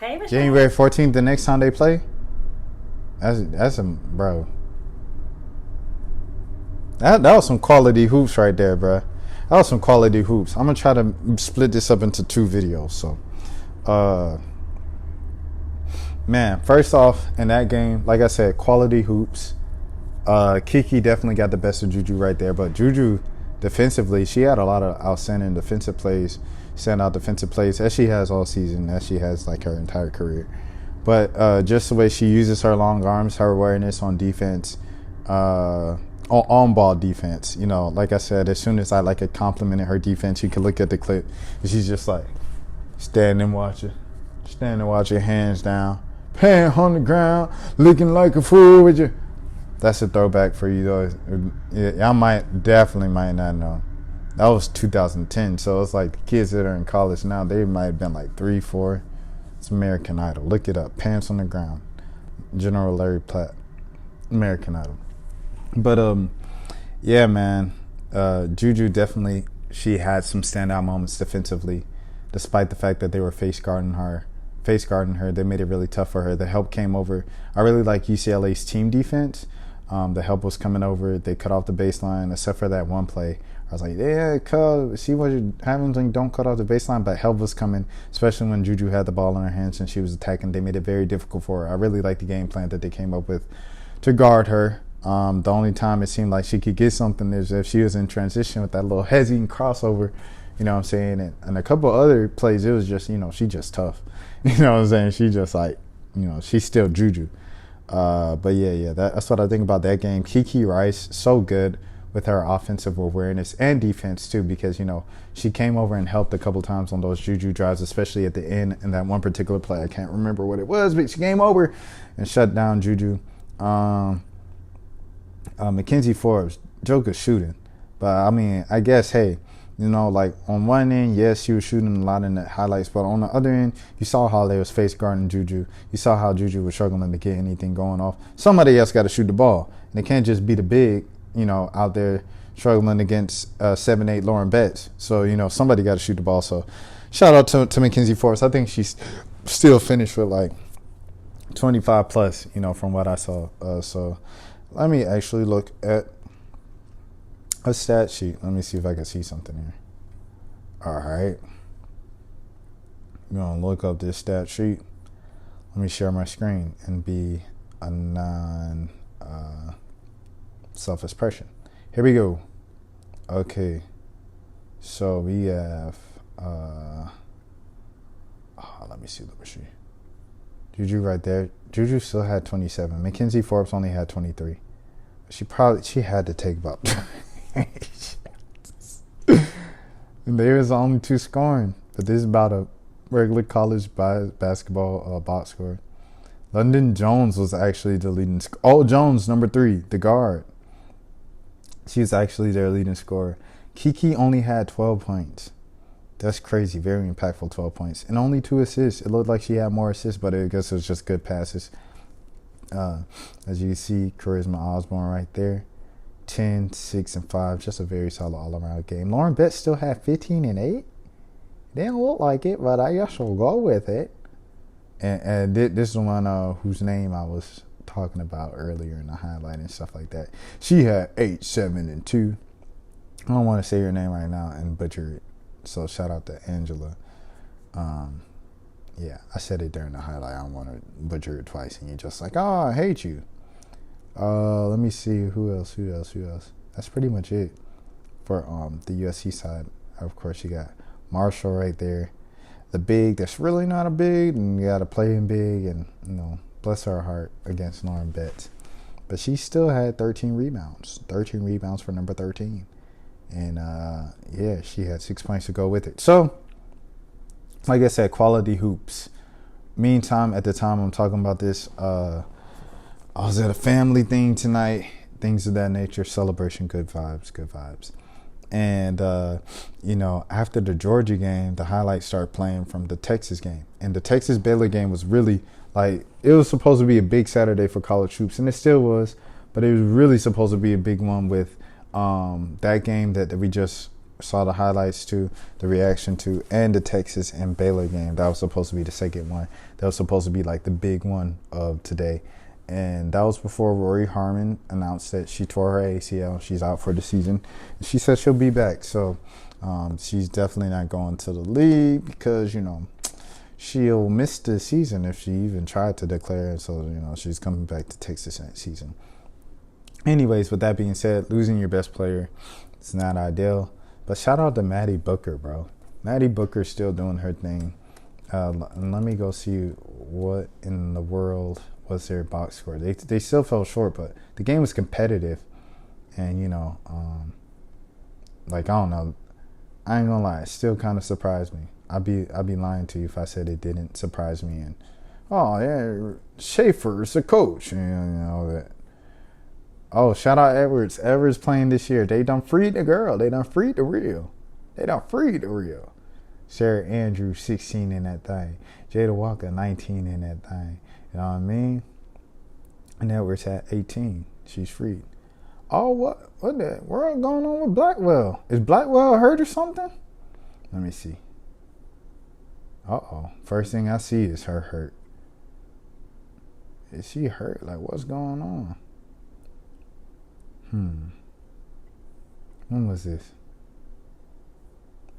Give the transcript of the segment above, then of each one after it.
Hey, Michelle. January 14th, the next time they play. That's a bro. That was some quality hoops right there, bro. That was some quality hoops. I'm gonna try to split this up into 2 videos. So, uh, man, first off, in that game, like I said, quality hoops. Kiki definitely got the best of Juju right there, but Juju defensively, she had a lot of outstanding defensive plays, standout defensive plays, as she has all season, as she has like her entire career. But just the way she uses her long arms, her awareness on defense, on ball defense, you know, like I said, as soon as I like it complimented her defense, you can look at the clip and she's just like standing watching, hands down, pants on the ground, looking like a fool with you. That's a throwback for you though. I definitely might not know. That was 2010, so it's like the kids that are in college now, they might have been like 3, 4. It's American Idol. Look it up. Pants on the ground. General Larry Platt. American Idol. But yeah, man. Juju definitely, she had some standout moments defensively, despite the fact that they were face guarding her. They made it really tough for her. The help came over. I really like UCLA's team defense. The help was coming over. They cut off the baseline, except for that one play. I was like, yeah, see what you're having, don't cut off the baseline, but help was coming, especially when Juju had the ball in her hands and she was attacking. They made it very difficult for her. I really like the game plan that they came up with to guard her. The only time it seemed like she could get something is if she was in transition with that little hezzy crossover, you know what I'm saying? And a couple other plays, it was just, you know, she just tough. You know what I'm saying? She just like, you know, she's still Juju. But yeah, that's what I think about that game. Kiki Rice, so good with her offensive awareness and defense too, because, you know, she came over and helped a couple times on those Juju drives, especially at the end in that one particular play. I can't remember what it was, but she came over and shut down Juju. Mackenzie Forbes, Joker shooting. But, I mean, I guess, hey, you know, like on one end, yes, she was shooting a lot in the highlights, but on the other end, you saw how they was face guarding Juju. You saw how Juju was struggling to get anything going off. Somebody else got to shoot the ball. And it can't just be the big, you know, out there struggling against 7'8" Lauren Betts. So, you know, somebody got to shoot the ball. So, shout out to Mackenzie Forbes. I think she's still finished with like 25 plus, you know, from what I saw. So, let me actually look at a stat sheet. Let me see if I can see something here. All right. I'm going to look up this stat sheet. Let me share my screen and be a self-expression. Here we go. Okay. So we have, let me see. Juju right there. Juju still had 27. Mackenzie Forbes only had 23. She had to take about There was only 2 scoring, but this is about a regular college basketball box score. London Jones was actually the leading scorer. Oh, Jones, number 3, the guard. She was actually their leading scorer. Kiki only had 12 points. That's crazy. Very impactful 12 points. And only 2 assists. It looked like she had more assists, but I guess it was just good passes. As you can see, Charisma Osborne right there. 10, 6, and 5. Just a very solid all-around game. Lauren Betts still had 15 and 8. They don't look like it, but I guess we'll go with it. And this is the one whose name I was talking about earlier in the highlight and stuff like that. She had 8, 7, and 2. I don't want to say her name right now and butcher it. So shout out to Angela. Yeah, I said it during the highlight. I don't want to butcher it twice and you're just like, oh, I hate you. Let me see who else. That's pretty much it for the USC side. Of course, you got Marshall right there, the big that's really not a big, and you got to play him big, and you know, bless her heart against Lauren Betts. But she still had 13 rebounds for number 13, and yeah, she had 6 points to go with it. So, like I said, quality hoops. Meantime, at the time I'm talking about this, I was at a family thing tonight, things of that nature, celebration, good vibes. And, you know, after the Georgia game, the highlights start playing from the Texas game. And the Texas-Baylor game was really, like, it was supposed to be a big Saturday for college hoops, and it still was. But it was really supposed to be a big one with that game that we just saw the highlights to, the reaction to, and the Texas and Baylor game. That was supposed to be the second one. That was supposed to be like the big one of today. And that was before Rory Harmon announced that she tore her ACL. She's out for the season. And she said she'll be back. So she's definitely not going to the league because, you know, she'll miss the season if she even tried to declare. And so, you know, she's coming back to Texas next season. Anyways, with that being said, losing your best player, it's not ideal. But shout out to Maddie Booker, bro. Maddie Booker's still doing her thing. And let me go see what in the world was their box score. They still fell short, but the game was competitive. And, you know, like, I don't know. I ain't gonna lie. It still kind of surprised me. I'd be lying to you if I said it didn't surprise me. And, oh, yeah, Schaefer's the coach. And, you know, that. Oh, shout out Edwards. Edwards playing this year. They done freed the girl. They done freed the real. Sarah Andrews, 16 in that thing. Jada Walker, 19 in that thing. You know what I mean? And Edwards at 18. She's freed. Oh, what the world going on with Blackwell? Is Blackwell hurt or something? Let me see. Uh-oh. First thing I see is her hurt. Is she hurt? Like, what's going on? When was this?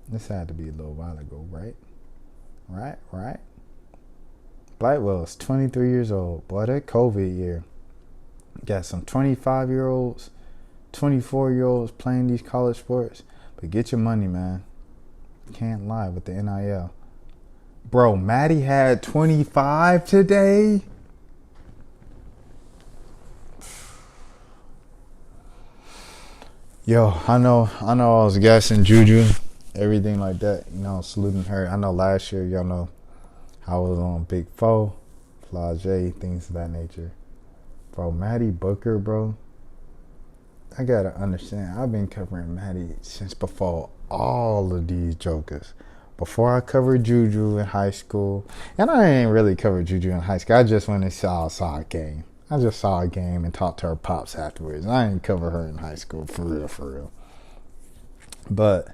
This had to be a little while ago, right? Right? Blackwell is 23 years old. Boy, that COVID year. Got some 25-year-olds, 24-year-olds playing these college sports. But get your money, man. Can't lie with the NIL. Bro, Maddie had 25 today. Yo, I know I was gassing Juju, everything like that, you know, saluting her. I know last year, y'all know, I was on Big Foe, Flage, things of that nature. Bro, Maddie Booker, bro, I gotta understand, I've been covering Maddie since before all of these jokers. Before I covered Juju in high school, and I ain't really covered Juju in high school, I just went and saw a game. I just saw a game and talked to her pops afterwards. I didn't cover her in high school, for real. But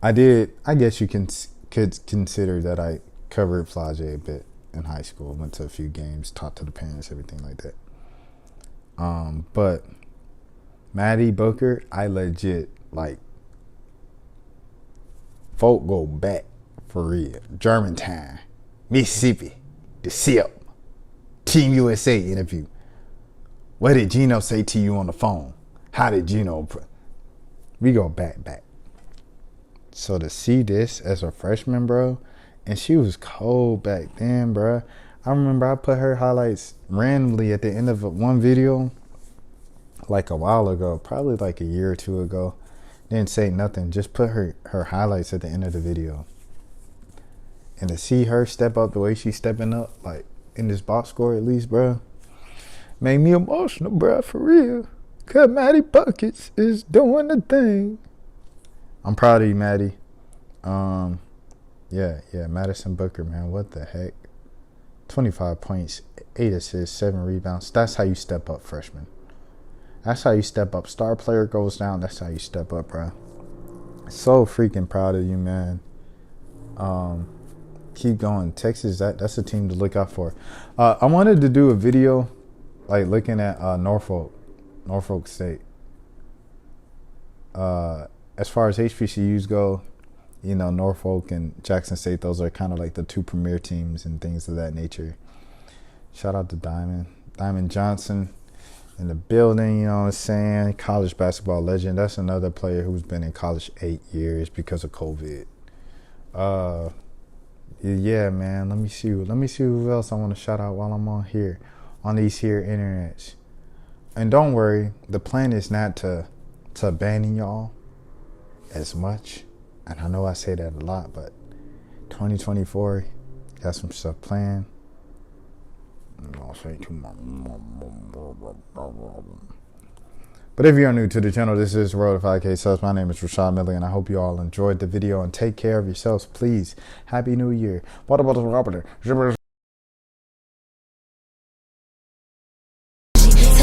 I did. I guess you could consider that I covered Flage a bit in high school. Went to a few games, talked to the parents, everything like that. But Maddie Booker, I legit, like, folk go back for real. Germantown, Mississippi, the SIP. Team USA interview. What did Gino say to you on the phone? How did Gino? We go back. So to see this as a freshman, bro, and she was cold back then, bro. I remember I put her highlights randomly at the end of one video, like a while ago, probably like a year or two ago. Didn't say nothing, just put her highlights at the end of the video. And to see her step up the way she's stepping up, like, in this box score at least, bro, made me emotional, bro, for real. Cause Maddie Buckets is doing the thing. I'm proud of you, Maddie. Yeah, Madison Booker, man, what the heck? 25 points, 8 assists, 7 rebounds. That's how you step up, freshman. That's how you step up. Star player goes down. That's how you step up, bro. So freaking proud of you, man. Keep going. Texas, that's a team to look out for. I wanted to do a video, like, looking at Norfolk State. As far as HBCUs go, you know, Norfolk and Jackson State, those are kind of like the two premier teams and things of that nature. Shout out to Diamond Johnson in the building, you know what I'm saying? College basketball legend. That's another player who's been in college 8 years because of COVID. Yeah, man. Let me see who else I want to shout out while I'm on these internets. And don't worry, the plan is not to abandon y'all as much. And I know I say that a lot, but 2024, got some stuff planned. I'm gonna say too much. But if you're new to the channel, this is Road to 5K Subs. My name is Rashad Miller, and I hope you all enjoyed the video. And take care of yourselves, please. Happy New Year. Tell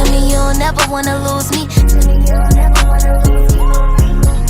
me you'll never wanna